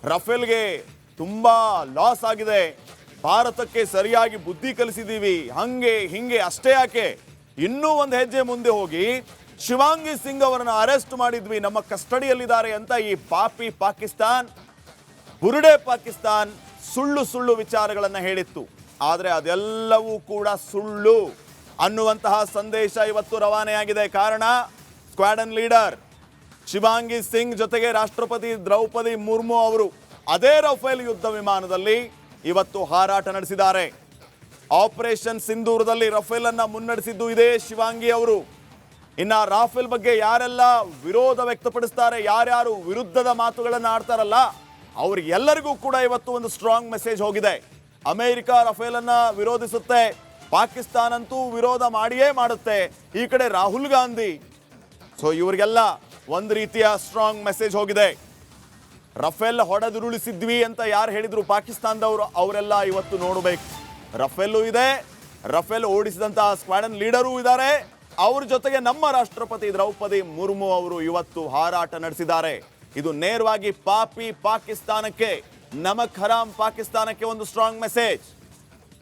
ರಫೇಲ್ಗೆ ತುಂಬಾ ಲಾಸ್ ಆಗಿದೆ, ಭಾರತಕ್ಕೆ ಸರಿಯಾಗಿ ಬುದ್ಧಿ ಕಲಿಸಿದೀವಿ, ಹಂಗೆ ಹಿಂಗೆ ಅಷ್ಟೇ ಯಾಕೆ, ಇನ್ನೂ ಒಂದು ಹೆಜ್ಜೆ ಮುಂದೆ ಹೋಗಿ ಶಿವಾಂಗಿ ಸಿಂಗ್ ಅವರನ್ನು ಅರೆಸ್ಟ್ ಮಾಡಿದ್ವಿ, ನಮ್ಮ ಕಸ್ಟಡಿಯಲ್ಲಿದ್ದಾರೆ ಅಂತ ಈ ಪಾಪಿ ಪಾಕಿಸ್ತಾನ್, ಬುರುಡೆ ಪಾಕಿಸ್ತಾನ್ ಸುಳ್ಳು ಸುಳ್ಳು ವಿಚಾರಗಳನ್ನು ಹೇಳಿತ್ತು. ಆದರೆ ಅದೆಲ್ಲವೂ ಕೂಡ ಸುಳ್ಳು ಅನ್ನುವಂತಹ ಸಂದೇಶ ಇವತ್ತು ರವಾನೆಯಾಗಿದೆ. ಕಾರಣ ಸ್ಕ್ವಾಡನ್ ಲೀಡರ್ ಶಿವಾಂಗಿ ಸಿಂಗ್ ಜೊತೆಗೆ ರಾಷ್ಟ್ರಪತಿ ದ್ರೌಪದಿ ಮುರ್ಮು ಅವರು ಅದೇ ರಫೇಲ್ ಯುದ್ಧ ವಿಮಾನದಲ್ಲಿ ಇವತ್ತು ಹಾರಾಟ ನಡೆಸಿದ್ದಾರೆ. ಆಪರೇಷನ್ ಸಿಂಧೂರದಲ್ಲಿ ರಫೇಲ್ ಅನ್ನ ಮುನ್ನಡೆಸಿದ್ದು ಇದೇ ಶಿವಾಂಗಿ ಅವರು. ಇನ್ನ ರಾಫೇಲ್ ಬಗ್ಗೆ ಯಾರೆಲ್ಲ ವಿರೋಧ ವ್ಯಕ್ತಪಡಿಸ್ತಾರೆ, ಯಾರ್ಯಾರು ವಿರುದ್ಧದ ಮಾತುಗಳನ್ನು ಆಡ್ತಾರಲ್ಲ, ಅವ್ರಿಗೆಲ್ಲರಿಗೂ ಕೂಡ ಇವತ್ತು ಒಂದು ಸ್ಟ್ರಾಂಗ್ ಮೆಸೇಜ್ ಹೋಗಿದೆ. ಅಮೆರಿಕ ರಫೇಲ್ ಅನ್ನ ವಿರೋಧಿಸುತ್ತೆ, ಪಾಕಿಸ್ತಾನ ಅಂತೂ ವಿರೋಧ ಮಾಡಿಯೇ ಮಾಡುತ್ತೆ, ಈ ಕಡೆ ರಾಹುಲ್ ಗಾಂಧಿ. ಸೊ ಇವರಿಗೆಲ್ಲ ಒಂದು ರೀತಿಯ ಸ್ಟ್ರಾಂಗ್ ಮೆಸೇಜ್ ಹೋಗಿದೆ. ರಫೇಲ್ ಹೊಡೆದುರುಳಿಸಿದ್ವಿ ಅಂತ ಯಾರು ಹೇಳಿದ್ರು ಪಾಕಿಸ್ತಾನದವರು, ಅವರೆಲ್ಲ ಇವತ್ತು ನೋಡಬೇಕು. ರಫೇಲು ಇದೆ, ರಫೇಲ್ ಓಡಿಸಿದಂತಹ ಸ್ಕ್ವಾಡನ್ ಲೀಡರೂ ಇದ್ದಾರೆ, ಅವ್ರ ಜೊತೆಗೆ ನಮ್ಮ ರಾಷ್ಟ್ರಪತಿ ದ್ರೌಪದಿ ಮುರ್ಮು ಅವರು ಇವತ್ತು ಹಾರಾಟ ನಡೆಸಿದ್ದಾರೆ. ಇದು ನೇರವಾಗಿ ಪಾಪಿ ಪಾಕಿಸ್ತಾನಕ್ಕೆ, ನಮಕ್ ಹರಾಮ್ ಪಾಕಿಸ್ತಾನಕ್ಕೆ ಒಂದು ಸ್ಟ್ರಾಂಗ್ ಮೆಸೇಜ್.